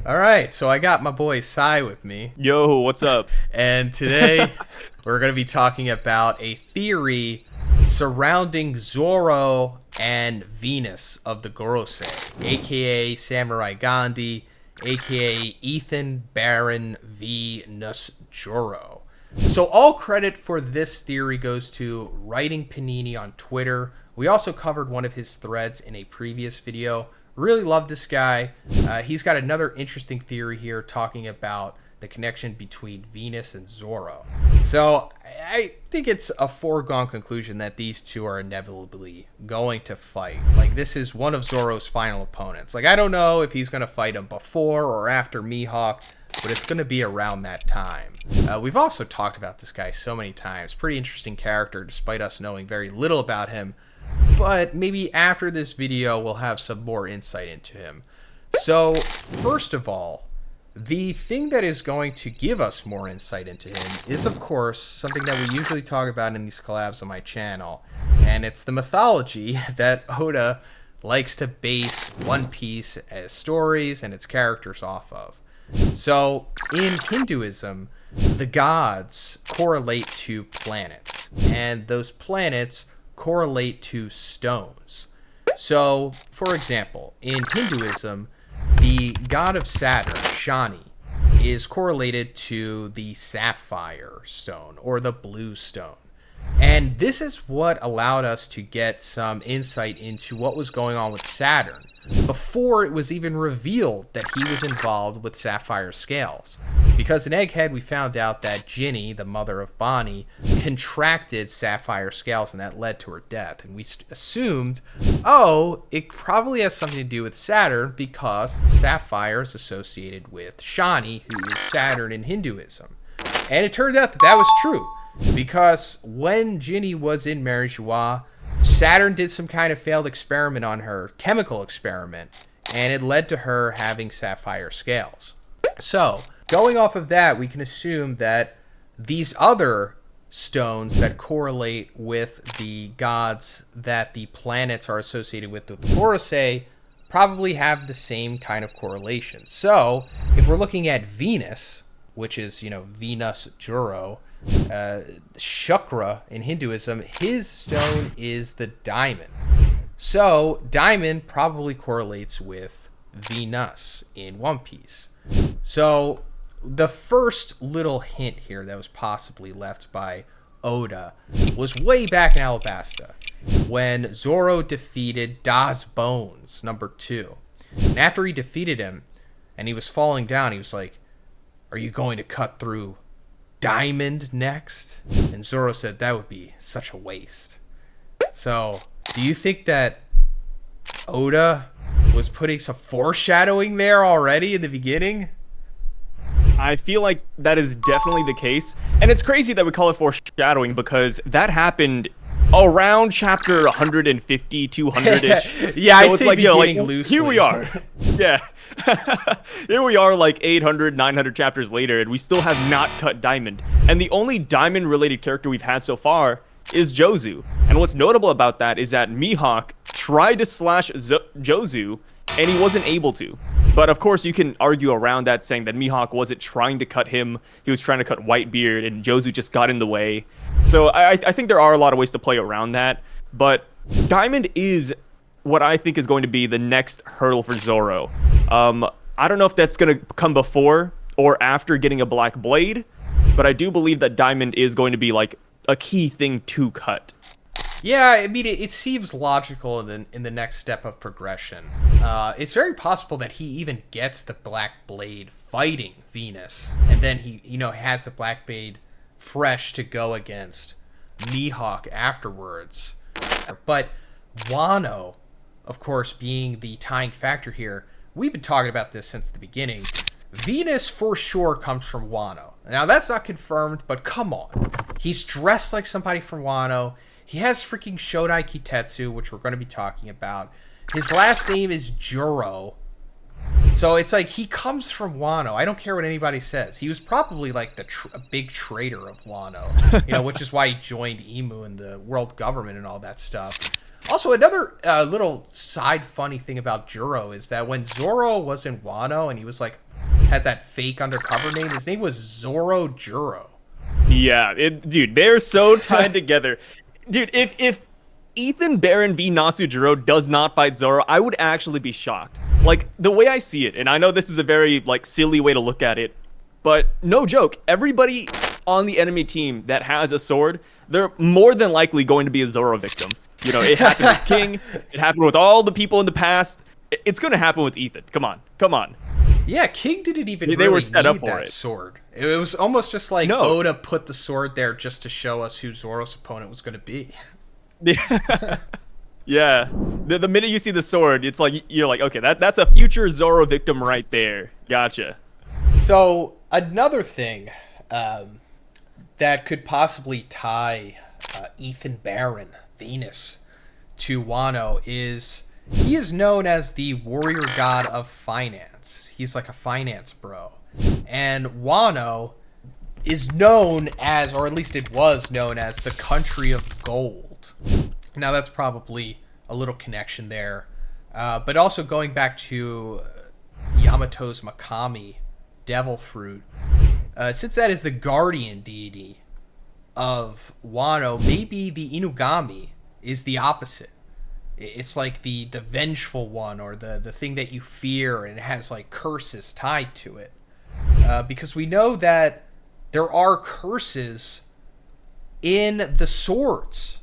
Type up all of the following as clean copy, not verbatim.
All right, so I got my boy Sai with me, Yo, what's up? and today we're going to be talking about a theory surrounding Zoro and Venus of the Gorosei, aka Samurai Gandhi, aka Ethan Baron V. Nus Joro. So all credit for this theory goes to Writing Panini on Twitter. We also covered one of his threads in a previous video. Really love this guy. He's got another interesting theory here talking about the connection between Venus and Zoro. So I think it's a foregone conclusion that these two are inevitably going to fight. Like, this is one of Zoro's final opponents. Like, I don't know if he's going to fight him before or after Mihawk, but it's going to be around that time. We've also talked about this guy so many times. Pretty interesting character, despite us knowing very little about him. But maybe after this video, we'll have some more insight into him. So, first of all, the thing that is going to give us more insight into him is, of course, something that we usually talk about in these collabs on my channel. And it's the mythology that Oda likes to base One Piece as stories and its characters off of. So, in Hinduism, the gods correlate to planets. And those planets correlate to stones. So, for example, in Hinduism, the god of Saturn, Shani, is correlated to the sapphire stone or the blue stone. And this is what allowed us to get some insight into what was going on with Saturn before it was even revealed that he was involved with sapphire scales. Because in Egghead, we found out that Ginny, the mother of Bonnie, contracted sapphire scales, and that led to her death. And we assumed, oh, it probably has something to do with Saturn because sapphire is associated with Shani, who is Saturn in Hinduism. And it turned out that that was true. Because when Ginny was in Mary Joie, Saturn did some kind of failed experiment on her, chemical experiment, and it led to her having sapphire scales. So, going off of that, we can assume that these other stones that correlate with the gods that the planets are associated with the Gorosei probably have the same kind of correlation. So, if we're looking at Venus, which is, Venus Juro, Shukra in Hinduism, his stone is the diamond. So, diamond probably correlates with Venus in One Piece. So, the first little hint here that was possibly left by Oda was way back in Alabasta when Zoro defeated Das Bones, number 2. And after he defeated him and he was falling down, he was like, "Are you going to cut through diamond next?" And Zoro said that would be such a waste. So, do you think that Oda was putting some foreshadowing there already in the beginning? I feel like that is definitely the case. And it's crazy that we call it foreshadowing because that happened around chapter 150, 200-ish. Yeah, so I it's say like, beginning loosely. Here we are. Yeah. Here we are like 800, 900 chapters later, and we still have not cut Diamond. And the only Diamond-related character we've had so far is Jozu. And what's notable about that is that Mihawk tried to slash Jozu, and he wasn't able to. But of course, you can argue around that, saying that Mihawk wasn't trying to cut him. He was trying to cut Whitebeard, and Jozu just got in the way. So I think there are a lot of ways to play around that. But Diamond is what I think is going to be the next hurdle for Zoro. I don't know if that's going to come before or after getting a Black Blade, but I do believe that Diamond is going to be like a key thing to cut. Yeah, I mean, it seems logical in the next step of progression. It's very possible that he even gets the Black Blade fighting Venus, and then he, has the Black Blade fresh to go against Mihawk afterwards. But Wano, of course, being the tying factor here, we've been talking about this since the beginning. Venus for sure comes from Wano. Now, that's not confirmed, but come on. He's dressed like somebody from Wano. He has freaking Shodai Kitetsu, which we're going to be talking about. His last name is Juro. So it's like he comes from Wano. I don't care what anybody says. He was probably like a big traitor of Wano, which is why he joined Imu and the world government and all that stuff. Also, another little side funny thing about Juro is that when Zoro was in Wano and he was like had that fake undercover name. His name was Zoro Juro. Yeah, dude, they're so tied together. Dude, if Ethan Baron v Nasujiro does not fight Zoro, I would actually be shocked. Like, the way I see it, and I know this is a very, like, silly way to look at it, but no joke, everybody on the enemy team that has a sword, they're more than likely going to be a Zoro victim. You know, it happened with King, it happened with all the people in the past. It's going to happen with Ethan. Come on, come on. Yeah, King didn't even They really were set need up for that it. sword. It was almost just like No. Oda put the sword there just to show us who Zoro's opponent was going to be. Yeah. The minute you see the sword, it's like you're like, okay, that's a future Zoro victim right there. Gotcha. So another thing that could possibly tie Ethan Baron, Venus, to Wano is he is known as the warrior god of finance. He's like a finance bro. And Wano is known as, or at least it was known as, the country of gold. Now that's probably a little connection there. But also going back to Yamato's Makami, devil fruit, since that is the guardian deity of Wano, maybe the Inugami is the opposite. It's like the vengeful one, or the thing that you fear, and it has like curses tied to it. Because we know that there are curses in the swords,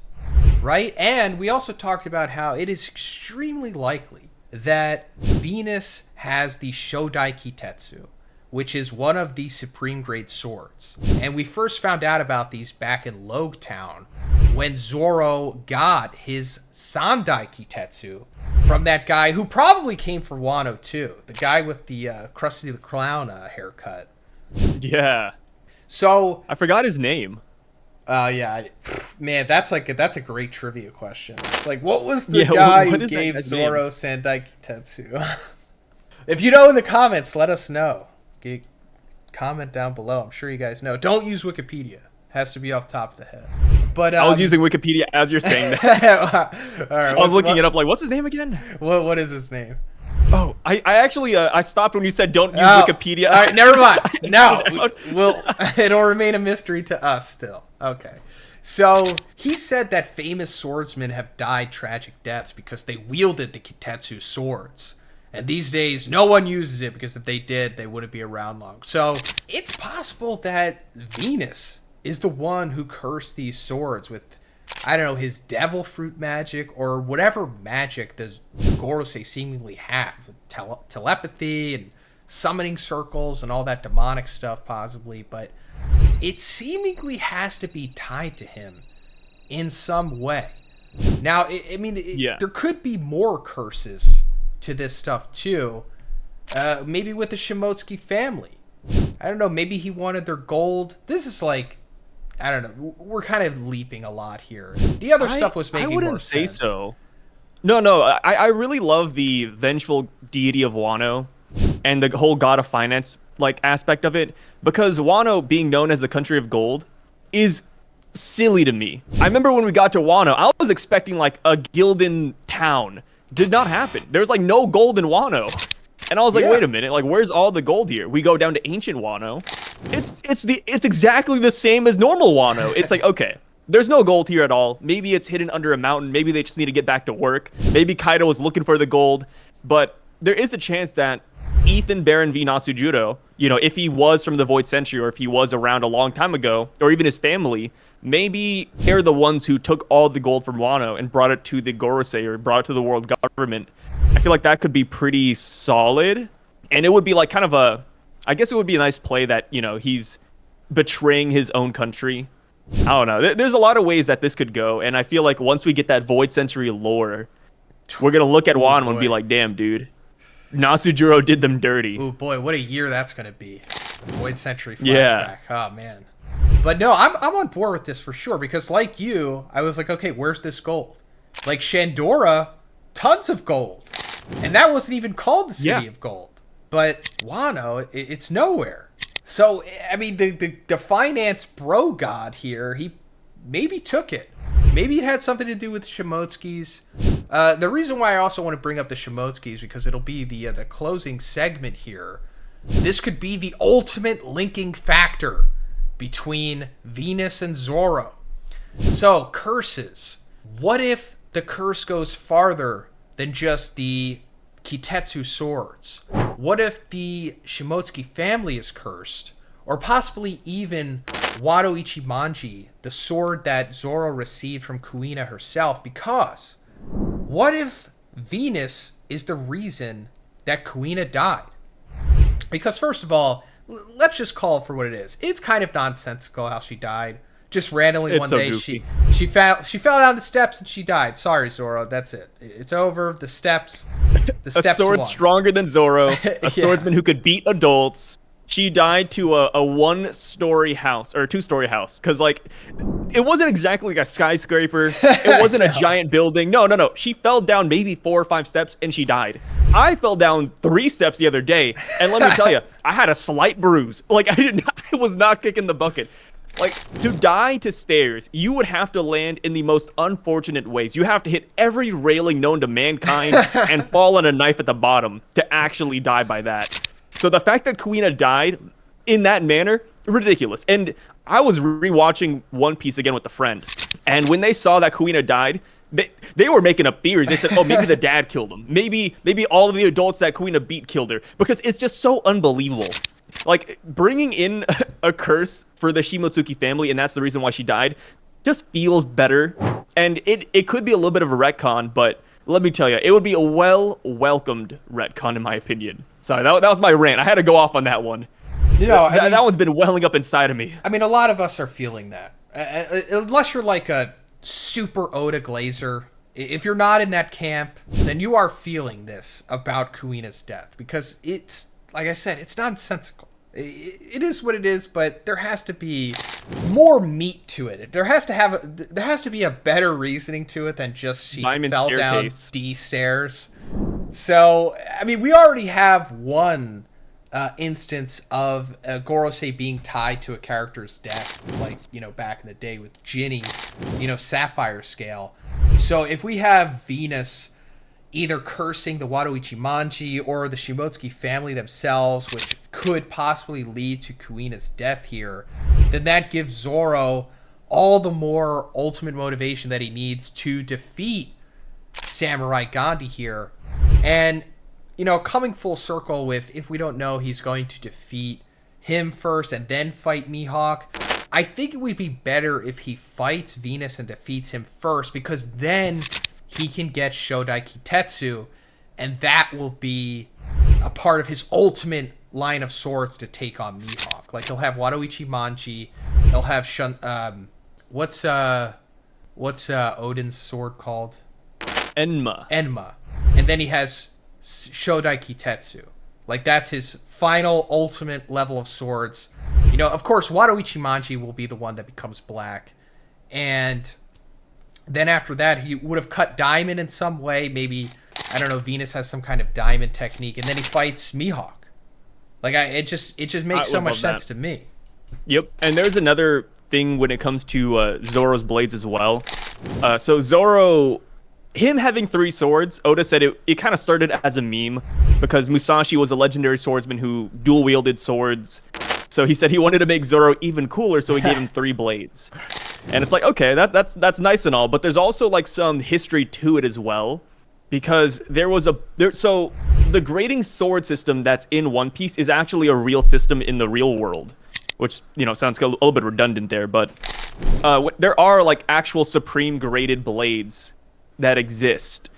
right? And we also talked about how it is extremely likely that Venus has the Shodai Kitetsu, which is one of the supreme grade swords. And we first found out about these back in Logue Town when Zoro got his Sandai Kitetsu from that guy who probably came from Wano too, the guy with the Krusty the Clown haircut. Yeah. So I forgot his name. yeah, man, that's a great trivia question. Like, what was the Yeah, guy what who is that gave guy's Zoro Sandai Kitetsu? If you know in the comments, let us know. Comment down below. I'm sure you guys know. Don't use Wikipedia. Has to be off the top of the head. But I was using Wikipedia as you're saying that. All right, I was looking it up like, what's his name again? What is his name? Oh, I actually I stopped when you said don't use Oh, Wikipedia. All right, never mind. No, it'll remain a mystery to us still. Okay. So he said that famous swordsmen have died tragic deaths because they wielded the Kitetsu swords. And these days, no one uses it because if they did, they wouldn't be around long. So it's possible that Venus is the one who cursed these swords with, I don't know, his devil fruit magic or whatever magic does Gorosei seemingly have. Telepathy and summoning circles and all that demonic stuff possibly. But it seemingly has to be tied to him in some way. Now, there could be more curses to this stuff too. Maybe with the Shimotsuki family. I don't know, maybe he wanted their gold. This is like, I don't know, we're kind of leaping a lot here. The other stuff was making more sense. I wouldn't say so. No, I really love the vengeful deity of Wano and the whole god of finance like aspect of it, because Wano being known as the country of gold is silly to me. I remember when we got to Wano, I was expecting like a Gildan town. Did not happen. There's like no gold in Wano. And I was like, wait a minute, like where's all the gold here? We go down to ancient Wano. It's exactly the same as normal Wano. It's like, okay, there's no gold here at all. Maybe it's hidden under a mountain. Maybe they just need to get back to work. Maybe Kaido was looking for the gold. But there is a chance that Ethan Baron v Nasujiro, you know, if he was from the Void Century or if he was around a long time ago, or even his family, maybe they're the ones who took all the gold from Wano and brought it to the Gorosei or brought it to the world government. I feel like that could be pretty solid. And it would be like kind of I guess it would be a nice play that, you know, he's betraying his own country. I don't know. There's a lot of ways that this could go. And I feel like once we get that Void Century lore, we're going to look at Wano and be like, damn, dude, Nasujiro did them dirty. Oh boy, what a year that's going to be. Void Century flashback. Yeah. Oh, man. But no, I'm on board with this for sure, because like you, I was like, okay, where's this gold? Like Shandora, tons of gold. And that wasn't even called the City of Gold. But Wano, it's nowhere. So, I mean, the finance bro god here, he maybe took it. Maybe it had something to do with Shimotsuki's. The reason why I also want to bring up the Shimotsuki's, because it'll be the closing segment here. This could be the ultimate linking factor between Venus and Zoro. So, curses. What if the curse goes farther than just the Kitetsu swords? What if the Shimotsuki family is cursed? Or possibly even Wado Ichimonji, the sword that Zoro received from Kuina herself? Because what if Venus is the reason that Kuina died? Because first of all, let's just call it for what it is. It's kind of nonsensical how she died. Just randomly one day goofy. she fell down the steps and she died. Sorry, Zoro, that's it. It's over. The steps A sword won. stronger than Zoro, a swordsman who could beat adults. She died to a one-story house, or a two-story house, because, like, it wasn't exactly like a skyscraper. It wasn't a giant building. No. She fell down maybe 4 or 5 steps, and she died. I fell down 3 steps the other day, and let me tell you, I had a slight bruise. Like, I was not kicking the bucket. Like, to die to stairs, you would have to land in the most unfortunate ways. You have to hit every railing known to mankind and fall on a knife at the bottom to actually die by that. So the fact that Kuina died in that manner, ridiculous. And I was rewatching One Piece again with a friend, and when they saw that Kuina died, they were making up theories. They said, oh, maybe the dad killed him. Maybe all of the adults that Kuina beat killed her. Because it's just so unbelievable. Like, bringing in a curse for the Shimotsuki family, and that's the reason why she died, just feels better. And it could be a little bit of a retcon, but let me tell you, it would be a well-welcomed retcon, in my opinion. Sorry, that was my rant. I had to go off on that one. You know, I mean, that one's been welling up inside of me. I mean, a lot of us are feeling that. Unless you're like a super Oda Glazer. If you're not in that camp, then you are feeling this about Kuina's death. Because it's, like I said, it's nonsensical. It is what it is, but there has to be more meat to it. There has to be a better reasoning to it than just she fell down D stairs. So, I mean, we already have one instance of Gorosei being tied to a character's death, like, you know, back in the day with Ginny, you know, Sapphire Scale. So if we have Venus either cursing the Wado Ichimonji or the Shimotsuki family themselves, which could possibly lead to Kuina's death here, then that gives Zoro all the more ultimate motivation that he needs to defeat Samurai Gandhi here. And, you know, coming full circle with, if we don't know he's going to defeat him first and then fight Mihawk, I think it would be better if he fights Venus and defeats him first, because then he can get Shodai Kitetsu, and that will be a part of his ultimate line of swords to take on Mihawk. Like, he'll have Wado Ichimonji, he'll have what's Odin's sword called? Enma. And then he has Shodai Kitetsu. Like, that's his final ultimate level of swords. You know, of course, Wado Ichimonji will be the one that becomes black. And then after that, he would have cut diamond in some way. Maybe, I don't know, Venus has some kind of diamond technique. And then he fights Mihawk. Like, it just makes so much sense to me. Yep. And there's another thing when it comes to Zoro's blades as well. So Zoro, him having 3 swords, Oda said it kind of started as a meme because Musashi was a legendary swordsman who dual-wielded swords. So he said he wanted to make Zoro even cooler, so he gave him 3 blades. And it's like, okay, that's nice and all, but there's also like some history to it as well, because so the grading sword system that's in One Piece is actually a real system in the real world, which, you know, sounds a little bit redundant there, but there are like actual supreme graded blades that exist.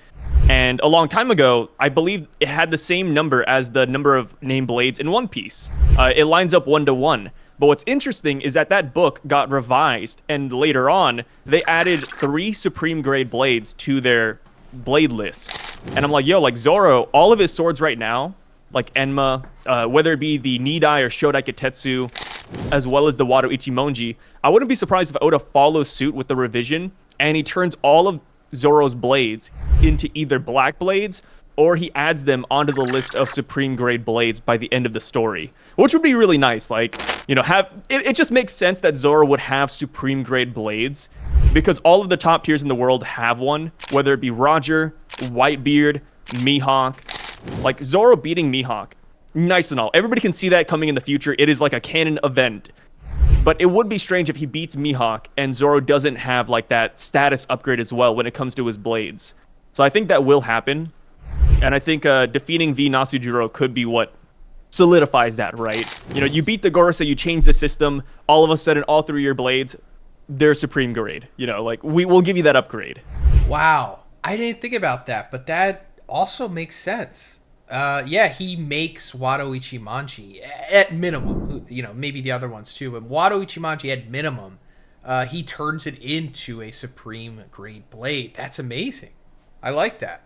And a long time ago, I believe it had the same number as the number of named blades in One Piece. It lines up 1 to 1. But what's interesting is that book got revised, and later on, they added 3 supreme grade blades to their blade list. And I'm like, yo, like Zoro, all of his swords right now, like Enma, whether it be the Nidai or Shodai Kitetsu, as well as the Wado Ichimonji, I wouldn't be surprised if Oda follows suit with the revision, and he turns all of Zoro's blades into either black blades, or he adds them onto the list of supreme grade blades by the end of the story, which would be really nice. Like, you know, it just makes sense that Zoro would have supreme grade blades, because all of the top tiers in the world have one, whether it be Roger, Whitebeard, Mihawk. Like, Zoro beating Mihawk, nice and all. Everybody can see that coming in the future. It is like a canon event. But it would be strange if he beats Mihawk and Zoro doesn't have like that status upgrade as well when it comes to his blades. So I think that will happen. And I think defeating V Nasujiro could be what solidifies that, right? You know, you beat the Gorosei, you change the system, all of a sudden all three of your blades, they're supreme grade. You know, like we'll give you that upgrade. Wow. I didn't think about that, but that also makes sense. Yeah, he makes Wado Ichimonji at minimum. You know, maybe the other ones too, but Wado Ichimonji at minimum, he turns it into a supreme grade blade. That's amazing. I like that.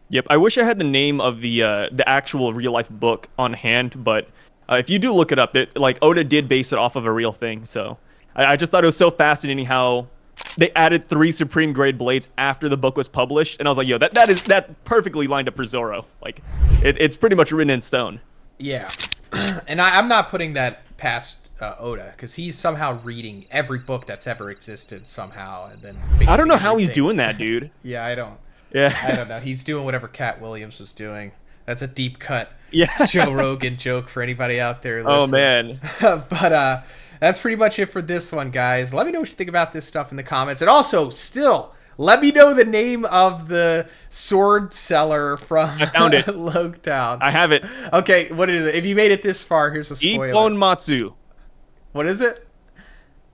Yep, I wish I had the name of the actual real life book on hand, but if you do look it up, like Oda did base it off of a real thing. So I just thought it was so fascinating how they added 3 supreme grade blades after the book was published, and I was like, yo, that perfectly lined up for Zoro. Like, it's pretty much written in stone. Yeah, and I'm not putting that past Oda, because he's somehow reading every book that's ever existed somehow, and then I don't know how he's doing that, dude. Yeah, I don't. Yeah, I don't know. He's doing whatever Cat Williams was doing. That's a deep cut. Yeah, Joe Rogan joke for anybody out there. Who listens. Oh man. But that's pretty much it for this one, guys. Let me know what you think about this stuff in the comments, and also still let me know the name of the sword seller from I found it. Logetown. I have it. Okay, what is it? If you made it this far, here's a spoiler. Ippon Matsu. What is it?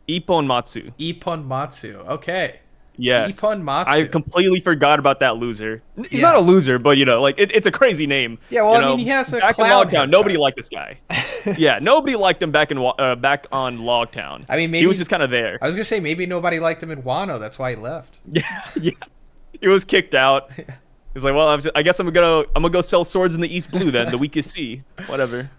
Ippon Matsu. Ippon Matsu. Okay. Yes. Ippon Matsu. I completely forgot about that loser. He's Yeah. not a loser, but you know, like it's a crazy name. Yeah, well, you I know? mean, he has a back in clown Logtown. haircut. Nobody liked this guy. Yeah, nobody liked him back on Logtown. I mean, maybe he was just kind of there. I was gonna say maybe nobody liked him in Wano. That's why he left. Yeah, yeah. He was kicked out. He's like, well, I guess I'm gonna go sell swords in the East Blue then, the weakest sea. Whatever.